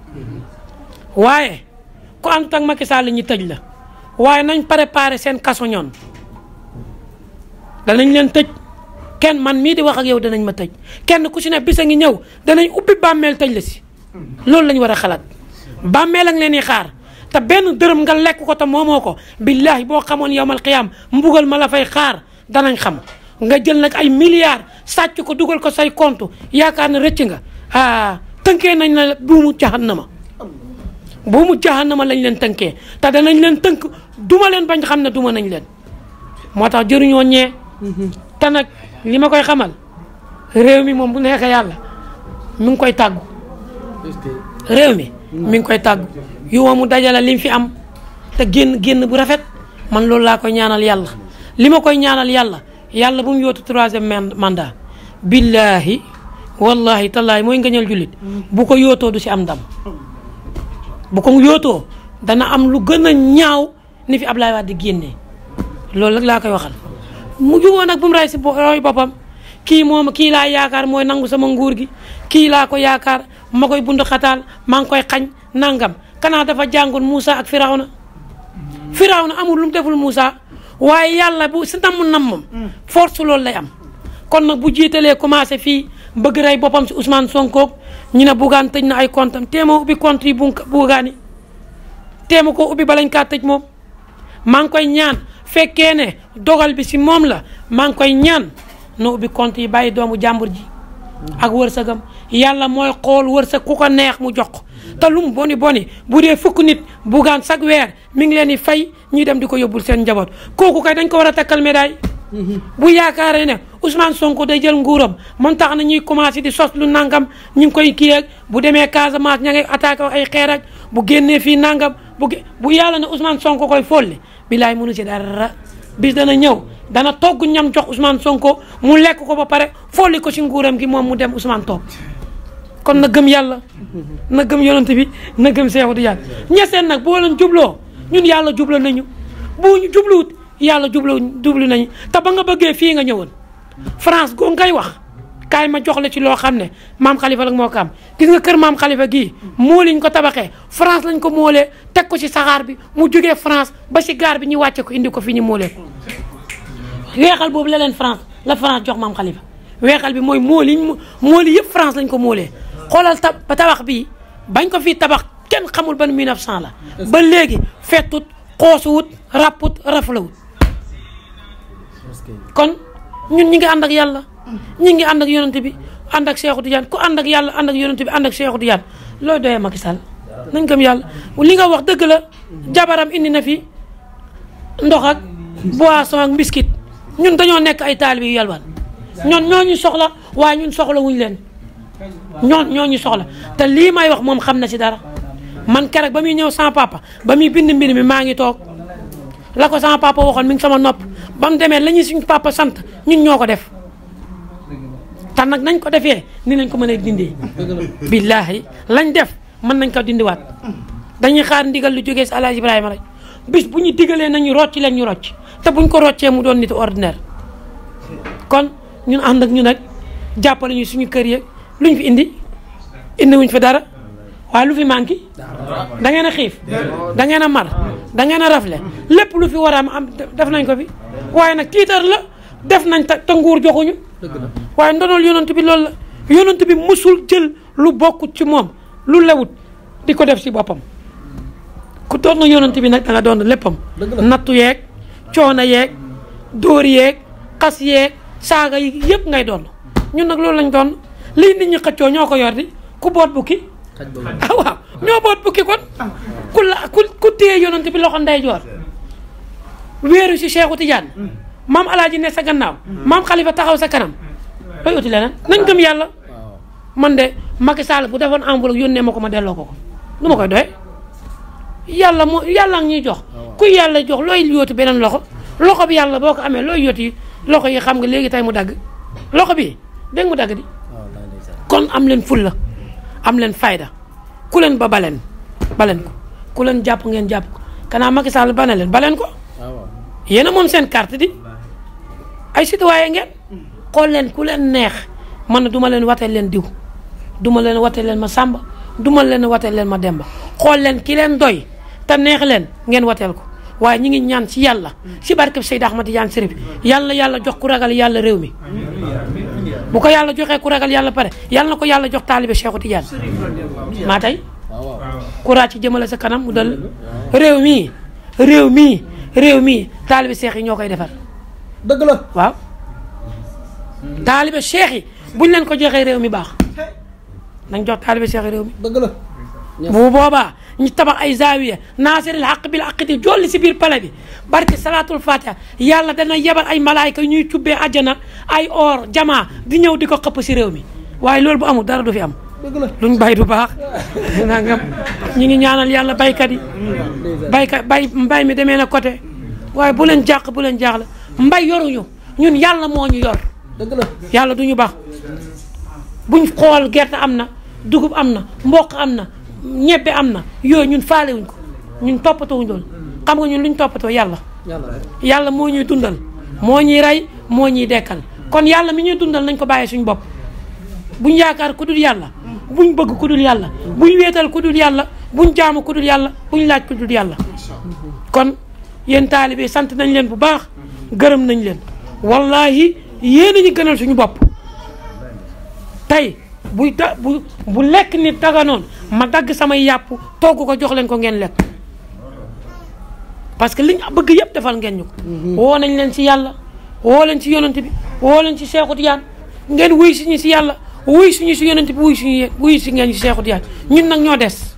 waaye ku ànd ak Macky Sall ñi tëj la waaye nañ préparé seen kaso ñoon danañ leen tëj kenn man mii di wax ak yow danañ ma tëj kenn ku ci ne bisa ngi ñëw danañ ubbi bàmmeel tëj la si loolu lañ war a xalaat bàmmeel ak leen di xaar te benn dërëm nga lekk ko te moomoo ko billaahi boo xamoon yawmal qiyaam mbugal ma la fay xaar danañ xam nga jël nag ay milliards sàcc ko dugal ko say compte yaakaar na rëcc nga tënkee nañ la buumu jahannama lañ leen tënkee te danañ leen tënk duma leen bañ xam ne duma nañ leen moo tax jëruñoo ñee te nag li ma koy xamal réew mi moom bu neexee yàlla mi ngi koy tàggu réew mi mi ngi koy tàggu yow mu dajale li mu fi am te génn bu rafet man loolu laa koy ñaanal yàlla li ma koy ñaanal yàlla bu mu yóotu 3e mandat billaahi wallahi tallaahi mooy ngëñal jullit bu ko yootoo du si am ndam bu ko yootoo dana am lu gën a ñaaw ni fi Ablaye Wade di génnee loolu nag laa koy waxal mu juboo nag bu mu ray si roy boppam kii laa yaakaar mooy nangu sama nguur gi kii laa ko yaakaar ma koy bund xataal maa ngi koy xañ nangam kanaa dafa jàngoon Moussa ak Firawna amul lu mu deful Moussa waaye yàlla bu si nammam force loolu lay am kon nag bu jiitalee commencé fii bëgg rey boppam si Ousmane Sonko ñu ne Bougane tëj na ay comptam téema ubbi compte yi Bougane yi téema ko ubbi balañ kaa tëj moom maa ngi koy ñaan fekkee ne dogal bi si moom la maa ngi koy ñaan na ubbi compte yi bàyyi doomu jàmbur ji ak wërsëgam yàlla mooy xool wërsëg ku ko neex mu jox ko te lu mu boni bu dee fukk nit Bougane chaque weer mi ngi leen di fay ñuy dem di ko yóbbul seen njaboot kooku kay dañ ko war a takkal médaille bu yaakaaree ne Ousmane Sonko day jël nguuram moom tax na ñuy commencé di sos lu nangam ñu ngi koy kii ak bu demee Casamance ña ngay attaqué ay xeer ak bu génnee fii nangam bu yàlla ne Ousmane Sonko koy folli bilaay mënu ci dara bis dana ñëw dana togg ñam jox Ousmane Sonko mu lekk ko ba pare folli ko ci nguuram gi moom mu dem Ousmane toog kon na gëm yàlla na gëm yonent bi na gëm Seexu Tijaan ñeseen nag boo leen jubloo ñun yàlla jublu nañu bu ñu jubluwut yàlla jublu nañu te ba nga bëggee fii nga ñëwoon France goo ngay wax kaay ma jox la ci loo xam ne maam Khalifa la moo ko am gis nga kër maam Khalifa gii moo liñ ko tabaxee France lañ ko moolee teg ko ci saxaar bi mu jógee France ba ci gaar bi ñu wàcce ko indi ko fi ñu moolee ko weexal boobu la leen France jox maam Khalifa weexal bi mooy mooli yëpp France lañ ko moolee xoolal tabax bii bañ ko fii tabax kenn xamul ban 1900 la ba léegi fettut xoosuwut rapput raflawut kon ñun ñi ngi ànd ak yàlla ñi ngi ànd ak yonent bi ànd ak Seexu Tijaan ku ànd ak yàlla ànd ak yonent bi ànd ak Seexu Tijaan looy doyee Macky Sall nañ gëm yàlla li nga wax dëgg la jabaram indi na fi ndox ak boisson ak biscuit ñun dañoo nekk ay taalibe yu yalwaan ñoo ñu soxla waaye ñun soxla wuñ leen ñoo ñu soxla te lii may wax moom xam na ci dara man keroog ba muy ñëw sama papa ba muy bind mbind mi maa ngi toog la ko sama papa waxoon mi ngi sama nopp ba mu demee la ñuy suñu papa sant ñun ñoo ko def te nag nañ ko defee ni lañ ko mën a dindee billaahi lañ def mën nañ ko dindiwaat dañuy xaar ndigal lu jógee si Alaaji Ibrahima rek bis bu ñu digalee nañu rocc leen ñu rocc te buñ ko roccee mu doon nit ordinaire kon ñun ànd ak ñu nag jàppale ñu suñu kër yeeg luñ fi indi wuñ fi dara waaye lu fi manqué da ngeen a xiif da ngeen a mar da ngeen a rafle lépp lu fi war a am def nañ ko fi waaye nag tiitar la def nañ te nguur joxuñu waaye ndonol yonent bi loolu la yonent bi musul jël lu bokkut ci moom lu lewut di ko def ci boppam ku doon na yonent bi nag da nga doon léppam nattu yeeg coono yeeg dóor yeeg xas yeeg saaga yi yëpp ngay doon ñun nag loolu lañ doon lii nit ñi xëccoo ñoo ko yor di ku boot bukki waaw ñoo boot bukki kon ku téye yonent bi loxo ndeyjoor wéeru si Seexu Tijaan maam Alaaji ne sa gannaaw maam Khalifa taxaw sa kanam looy uti leneen nañ gëm yàlla man de Macky Sall bu defoon enveloppe yónnee ma ko ma delloo ko lu ma koy doye yàlla ngi ñuy jox ku yàlla jox looy yóotu beneen loxo bi yàlla boo ko amee looy yóoti loxo yi xam nga léegi tey mu dagg loxo bi dégg mu dagg di kon am leen fulla am leen fayda ku leen ba baleen ko ku leen jàpp ngeen jàpp ko kanaa Macky Sall bana leen baleen ko yéen a moom seen carte di ay citoyen ngeen xool leen ku leen neex man na duma leen wateel leen diw duma leen wateel leen ma Samba duma leen wateel leen ma Demba xool leen ki leen doy te neex leen ngeen wateel ko waaye ñi ngi ñaan ci yàlla ci barkeb Seydi Ahmad Tidiane Chérif yàlla yàlla jox ku ragal yàlla réew mi bu ko yàlla joxee ku ragal yàlla pare yàlla na ko yàlla jox taalibe Cheikhu Tidiane maa tey courage ci jëmale sa kanam mu dal réew mii taalibe Cheikh yi ñoo koy defar dëgg la waaw taalibe Cheikh yi buñ leen ko joxee réew mi baax nañ jox taalibe Cheikh yi réew mi dëgg la bu boobaa ñu tabax ay zaawiya naasiril xaq bil aqiti jolli si biir pale bi barke salaatul fatiha yàlla dana yebal ay malaayka ñuy cubbee àjjana ay or jamaa di ñëw di ko xëpp si réew mi waaye loolu bu amul dara du fi am luñ bay du baax nangam ñi ngi ñaanal yàlla baykat yi mbay mi demee na côté waaye bu leen jàq bu leen jaaxle mbay yoruñu ñun yàlla moo ñu yor yàlla du ñu baax buñ xool gerte am na dugub am na mboq am na ñebbe am na yooyu ñun faalewuñ ko ñun toppatoo loolu xam nga ñun luñ toppatoo yàlla moo ñuy dundal moo ñuy rey moo ñuy dekkal kon yàlla mi ñuy dundal nañ ko bàyyee suñu bopp buñ yaakaar ku dul yàlla buñ bëgg ku dul yàlla buñ wéetal ku dul yàlla buñ jaamu ku dul yàlla buñ laaj ku dul yàlla kon yéen taalibe sant nañ leen bu baax gërëm nañ leen wallahi yéen a ñu gënal suñu bopp tey bu lekk nit daganoon ma dagg samay yàpp togg ko jox leen ko ngeen lekk parce que liñ bëgg yëpp defal ngeen ñu ko woo nañ leen ci yàlla woo leen ci yonent bi woo leen ci Seexu Tijaan ngeen wuy suñu ci yàlla wuy suñu ci yonent bi wuy si ngeen ci Seexu Tijaan ñun nag ñoo des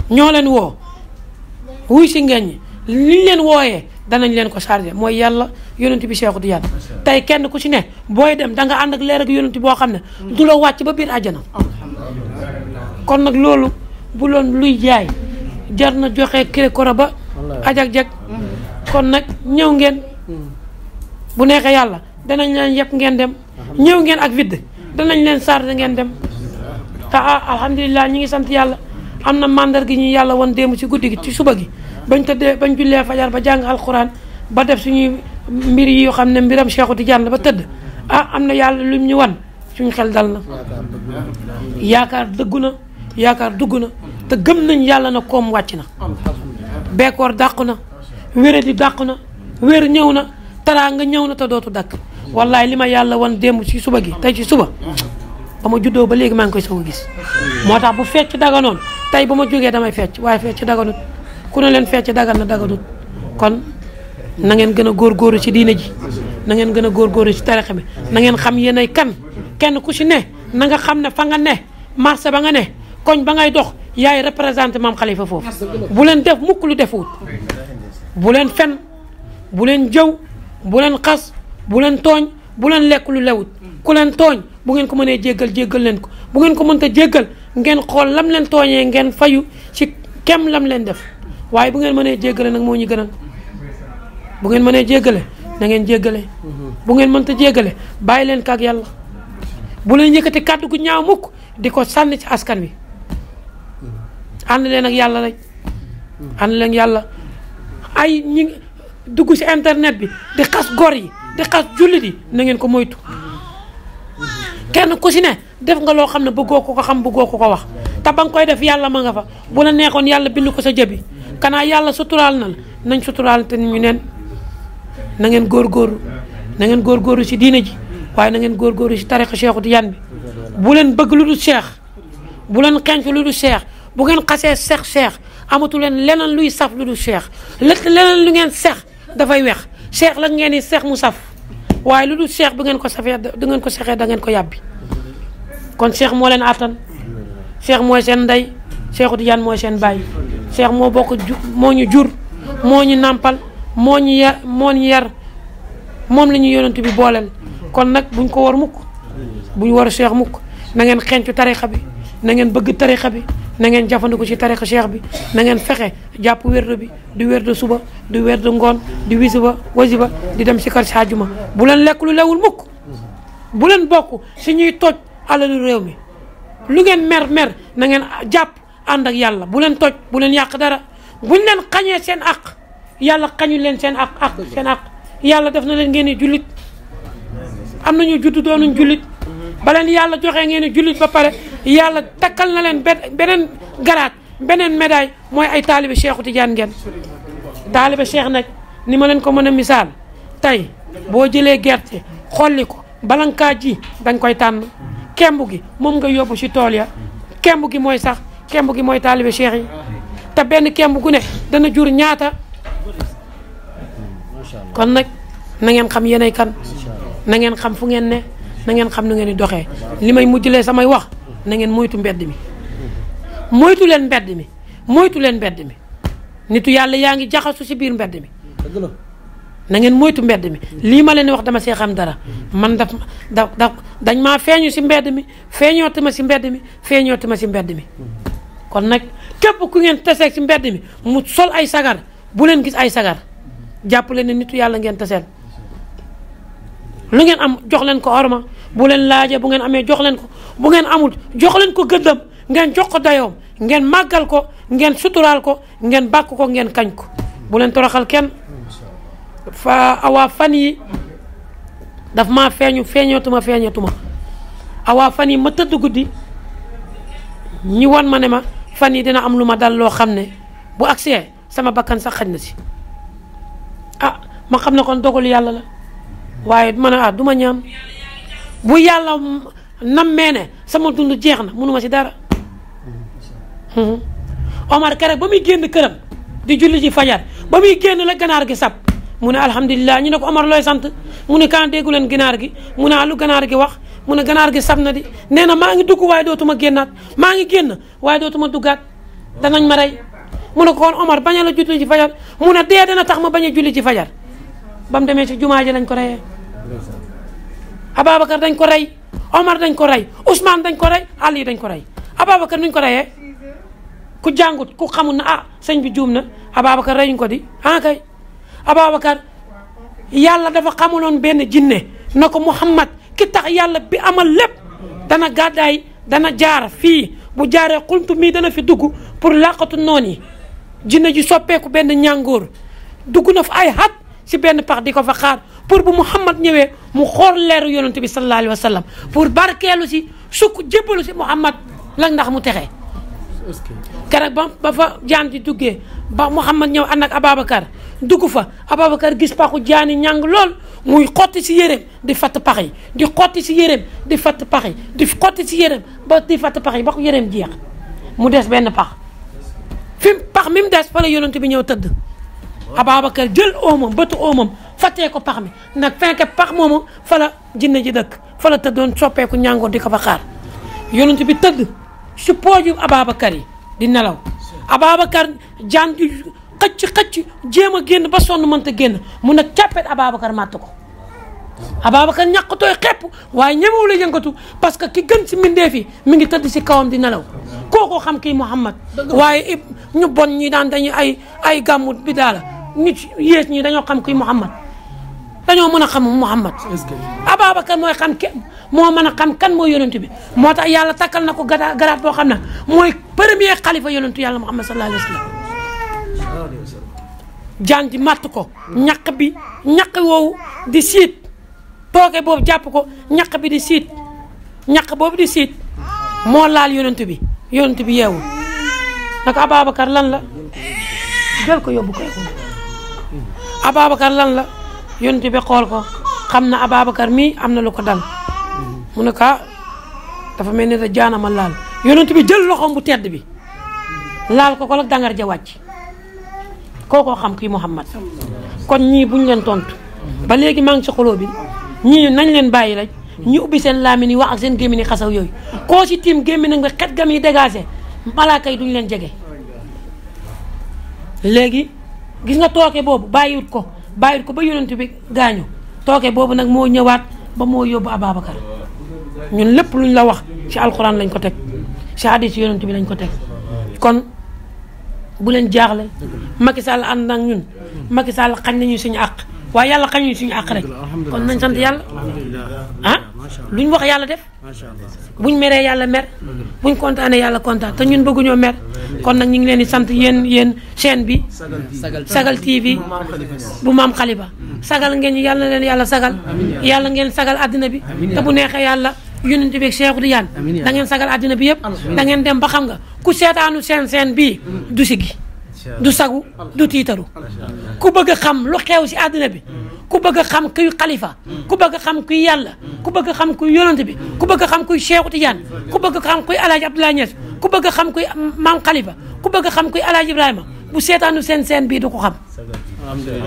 ñoo leen woo wuy si ngeen ñi liñ leen wooyee danañ leen ko chargé mooy yàlla yonent bi Seexu Tijaan tey kenn ku ci ne booy dem da nga ànd ak leer ak yonent boo xam ne du la wàcc ba biir àjjana kon nag loolu bu loon luy jaay jar na joxe kile koro ba ajak-jak kon nag ñëw ngeen bu neexee yàlla danañ leen yëpp ngeen dem ñëw ngeen ak vide danañ leen chargé ngeen dem te alhamdulilah ñi ngi sant yàlla am na mandar gi ñu yàlla woon démb ci guddi gi ci suba gi bañ tëddee bañ jullee fajar ba jàng alxuraan ba def suñuy mbir yi yoo xam ne mbiram Seexu Tijaan la ba tëdd am na yàlla lu ñu wan suñu xel dal na yaakaar dëggu na yaakaar dugg na te gëm nañ yàlla na koom wàcc na bekkoor dàqu na wéradi dàqu na wér ñëw na teraanga ñëw na te dootu dakk wallaay li ma yàlla wan démb ci suba gi tey ci suba ba ma juddoo ba léegi maa ngi koy soog a gis moo tax bu fecc daganoon tey ba ma jógee damay fecc waaye fecc daganut ku ne leen fecc dagan na daganut kon na ngeen gën a góorgóorlu ci diine ji na ngeen gën a góorgóorlu ci tarixa bi na ngeen xam yéenay kan kenn ku ci ne na nga xam ne fa nga ne marché ba nga ne koñ ba ngay dox yaay représenté maam Khalifa foofu bu leen def mukk lu defuwut bu leen fen bu leen jëw bu leen xas bu leen tooñ bu leen lekk lu lewut ku leen tooñ bu ngeen ko mënee jéggal jéggal leen ko bu ngeen ko mënta jéggal ngeen xool lam leen tooñee ngeen fayu ci kem lam leen def waaye bu ngeen mënee jéggale nag moo ñu gënal bu ngeen mënee jéggale na ngeen jéggale bu ngeen mënta jéggale bàyyi leen kaak yàlla bu leen yëkkati kàddu gu ñaaw mukk di ko sànni ci askan wi ànd leen ak yàlla rek ànd leen yàlla ay ñi dugg ci internet bi di xas gor yi di xas jullit yi na ngeen ko moytu kenn ku ci ne def nga loo xam ne bëggoo ko xam bëggoo ko wax te ba nga koy def yàlla ma nga fa bu la neexoon yàlla bind ko sa jëbi kanaa yàlla suturaal na la nañ suturaal te ñu neen na ngeen góorgóorlu na ngeen góorgóorlu ci diine ji waaye na ngeen góorgóorlu ci tarixa Seexu Tijaan bi bu leen bëgg lu dul Seex bu leen xenc lu dul Seex bu ngeen xasee seex amatu leen leneen luy saf lu dul Seex leneen lu ngeen seex dafay weex Seex la ngeen di seex mu saf waaye lu dul Seex bu ngeen ko safee du ngeen ko sexee da ngeen ko yàbbi kon Seex moo leen attan Seex mooy seen ndey Seexu Tijaan mooy seen baay Seex moo bokk moo ñu jur moo ñu nàmpal moo ñu yar moom la ñu yonent bi booleel kon nag buñ ko war mukk buñ war a Seex mukk na ngeen xencu tarixa bi na ngeen bëgg tarixa bi na ngeen jafandiku ci tarixa Seex bi na ngeen fexe jàpp wérde bi di wérde suba di wérde ngoon di wasiba di dem si kër si àjjuma bu leen lekk lu lewul mukk bu leen bokk si ñuy toj alalu réew mi lu ngeen mer na ngeen jàpp ànd ak yàlla bu leen toj bu leen yàq dara buñ leen xañee seen àq yàlla xañu leen seen àq yàlla def na leen ngeen di jullit am nañu juddu doonuñ jullit ba leen yàlla joxee ngeen di jullit ba pare yàlla takkal na leen beneen garaat beneen médaille mooy ay taalibe Cheikhu Tidiane ngeen taalibe Cheikh nag ni ma leen ko mën a misaal tey boo jëlee gerte xolli ko bala nga kaa ji dañ koy tànn kemb gi moom nga yóbbu ci tool ya kemb gi mooy sax kemb gi mooy taalibe Cheikh yi te benn kemb gu ne dana jur ñaata kon nag na ngeen xam yéenay kan na ngeen xam fu ngeen ne na ngeen xam nu ngeen di doxee li may mujjlee samay wax na ngeen moytu mbedd mi moytu leen mbedd mi moytu leen mbedd mi nitu yàlla yaa ngi jaxasu ci biir mbedd mi na ngeen moytu mbedd mi lii ma leen wax dama see xam dara man dañ maa feeñu ci mbedd mi feeñooti ma ci mbedd mi feeñooti ma ci mbedd mi kon nag képp ku ngeen teseeg ci mbedd mi mu sol ay sagar bu leen gis ay sagar jàpp leen ne nitu yàlla ngeen teseel lu ngeen am jox leen ko orma bu leen laajee bu ngeen amee jox leen ko bu ngeen amul jox leen ko gëddam ngeen jox ko dayoom ngeen màggal ko ngeen suturaal ko ngeen bàkk ko ngeen kañ ko bu leen toroxal kenn awaa fan yi daf maa feeñatuma awaa fan yi ma tëdd guddi ñi won ma ne ma fan yi dina am lu ma dal loo xam ne bu agsee sama bakkan sax xaj na si ma xam ne kon dogalu yàlla la waaye ma ne du ma ñaan bu yàlla nammee ne sama dund jeex na mënuma si dara Omar keroog ba muy génn këram di julli ji fajar ba muy génn la ganaar gi sab mu ne alhamdulilah ñu ne ko Omar looy sant mu ne kan déggu leen ginaar gi mu ne lu ganaar gi wax mu ne ganaar gi sab na di nee na maa ngi dugg waaye dootuma génnaat maa ngi génn waaye dootuma duggaat danañ ma rey mu ne ko kon Omar bañ a la julli ci fajar mu ne dee dana tax ma bañ a julli ci fajar ba mu demee ci jumaa ji lañ ko reyee Ababacar dañ ko rey Omar dañ ko rey Ousmane dañ ko rey Ali dañ ko rey Ababacar nuñ ko reyee ku jàngut ku xamul na sëñ bi juum na Ababacar reyuñ ko di kay Ababacar yàlla dafa xamuloon benn jinne na ko Muhammad ki tax yàlla bi amal lépp dana gàddaay dana jaar fii bu jaaree xultu mii dana fi dugg pour làqatu noon yi jinne ji soppeeku benn ñàngoor dugg na fa ay xat si benn pax di ko fa xaar pour bu Muhammad ñëwee mu xool leeru yonent bi sallallahu alayhi wa sallam pour barkeelu si sukk jébbalu si Muhammad la ndax mu texee keroog ba fa jaan di duggee ba Muhammad ñëw ànd ak Ababacar dugg fa Ababacar gis paxu jaani ñàng lool muy xotti si yéreem di fatt pax yi di xotti si yéreem di fatt pax yi di xotti si yéreem ba di fatt pax yi ba ko yéreem jeex mu des benn pax pax mi mu des fa la yonent bi ñëw tëdd Ababacar jël oomam bëtu oomam fattee ko pax mi nag fenke pax moomu fa la jinne ji dëkk fa la tëddoon soppeeku ñàngoor di ko fa xaar yonent bi tëdd si pooju Ababacar yi di nelaw Ababacar jaan di xëcc jéem a génn ba sonn mënta génn mu nag càppet Ababacar màtt ko Ababacar ñàkk tooy xepp waaye ñemewu la yëngatu parce que ki gën si mbindeef yi mi ngi tëdd si kawam di nelaw kookoo xam kii Muhammad waaye ñu bon ñi daan dañu ay gàmmu bi daala ñu yées ñi dañoo xam kii Muhammad dañoo mën a xam Muhammad Ababacar mooy xam moo mën a xam kan mooy yonent bi moo tax yàlla takkal na ko garaat boo xam ne mooy premier xalifa yonentu yàlla Muhammad sallallahu alayhi wa sallam jaan ji màtt ko ñaq woowu di siit tooke boobu jàpp ko ñaq bi di siit ñaq boobu di siit moo laal yonent bi yeewul naka Ababacar lan la jël ko yóbbu ko Ababacar lan la yonent bi xool ko xam na Ababacar mii am na lu ko dal mu ne ka dafa mel ni da jaanama laal yonent bi jël loxoom bu tedd bi laal ko la dangar ja wàcc kookoo xam kii Muhammad kon ñii buñ leen tontu ba léegi maa ngi ci xoloo bi ñii nañ leen bàyyi rek ñi ubbi seen laamin yi wax ak seen gémmiñ yi xasaw yooyu koo si tiim gémmiñ nga xet gam yi dégagé malaaka yi duñ leen jege léegi gis nga tooke boobu bàyyiwut ko ba yonent bi gaañu tooke boobu nag moo ñëwaat ba moo yóbbu Ababacar ñun lépp luñ la wax ci alxuraan lañ ko teg ci hadis yonent bi lañ ko teg kon bu leen jaaxle Macky Sall ànd ak ñun Macky Sall xañ nañu suñu àq waaye yàlla xañuñu suñu àq rek kon nañ sant yàlla ah luñ wax yàlla def buñ meree yàlla mer buñ kontaanee yàlla kontaan te ñun bëgguñoo mer kon nag ñu ngi leen di sant yéen chaîne bi Sagal TV bu maam Khalifa sagal ngeen yàlla na leen yàlla sagal yàlla ngeen sagal àddina bi te bu neexee yàlla yonent bi ak Cheikh Tidiane da ngeen sagal àddina bi yëpp da ngeen dem ba xam nga ku seetaanu seen bii du sigi du sagu du tiitaru ku bëgg a xam lu xew si àddina bi ku bëgg a xam kuy Khalifa ku bëgg a xam kuy yàlla ku bëgg a xam kuy yonent bi ku bëgg a xam kuy Cheikh Tidiane ku bëgg a xam kuy El Hadj Abdoulaye Niass ku bëgg a xam kuy maam Khalifa ku bëgg a xam kuy El Hadj Ibrahima bu seetaanu seen bii du ko xam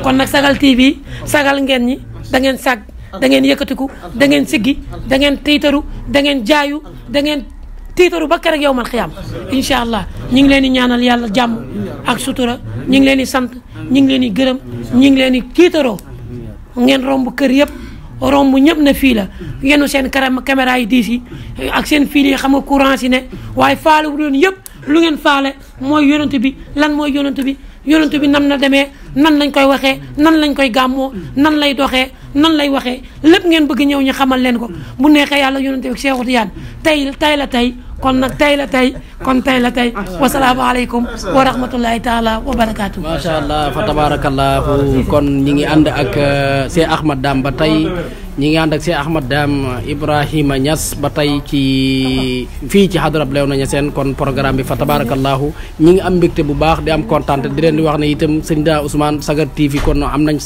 kon nag Sagal TV sagal ngeen ñi da ngeen sag da ngeen yëkkatiku da ngeen siggi da ngeen tiitaru da ngeen jaayu da ngeen tiitaru ba keroog yow mal xiyaam incha allah ñu ngi leen di ñaanal yàlla jàmm ak sutura ñu ngi leen di sant ñu ngi leen di gërëm ñu ngi leen di tiitaroo ngeen romb kër yëpp romb ñëpp na fii la yenu seen caméra yi diis yi ak seen fil yi xam nga courant si ne waaye faale wu leen yëpp lu ngeen faale mooy yonent bi lan mooy yonent bi yonent bi nam na demee nan lañ koy waxee nan lañ koy gàmmoo nan lay doxee nan lay waxee lépp ngeen bëgg ñëw ñu xamal leen ko bu neexee yàlla yonent bi Cheikh Tidiane tey la tey kon nag tey la tey wasalaamaaleykum wa rahmatullahi taala wa barakaatu. macha allah fa tabarakallahu kon ñi ngi ànd ak Cheikh Ahmad Dame ba tey ñi ngi ànd ak Cheikh Ahmad Dame Ibrahima Niass ba tey ci fii ci hadrab Léona Niassène kon programme bi fa tabarakallahu ñi ngi am mbégte bu baax di am kontaan di leen di wax ne itam sëñ Da Ousmane Sagar TV kon am nañ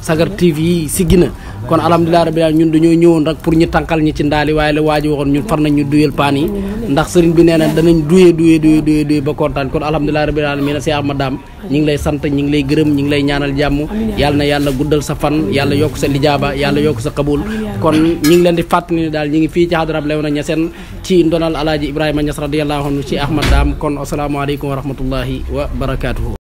Sagar TV siggi na kon alhamdulilah rabbil alamin ñun dañoo ñëwoon rek pour ñu tànkal ñi ci ndaali waaye la waaji waxoon ñun far nañ ñu duyal paan yi ndax sëriñ bi nee na danañ duyee ba kontaan kon alhamdulilah rabbil alamin Cheikh Ahmad Dame ñi ngi lay sant ñi ngi lay gërëm ñi ngi lay ñaanal jàmm yàlla na yàlla guddal sa fan yàlla yokk sa lijaaba yàlla yokk sa qabul kon ñi ngi leen di fàttali ne daal ñi ngi fii ci hadrab Léona Niassène ci ndonal alaaji Ibrahima Niass radiyallahu anhu ci Ahmad Dame kon asalaamaaleykum wa rahmatullahi wa barakatuhu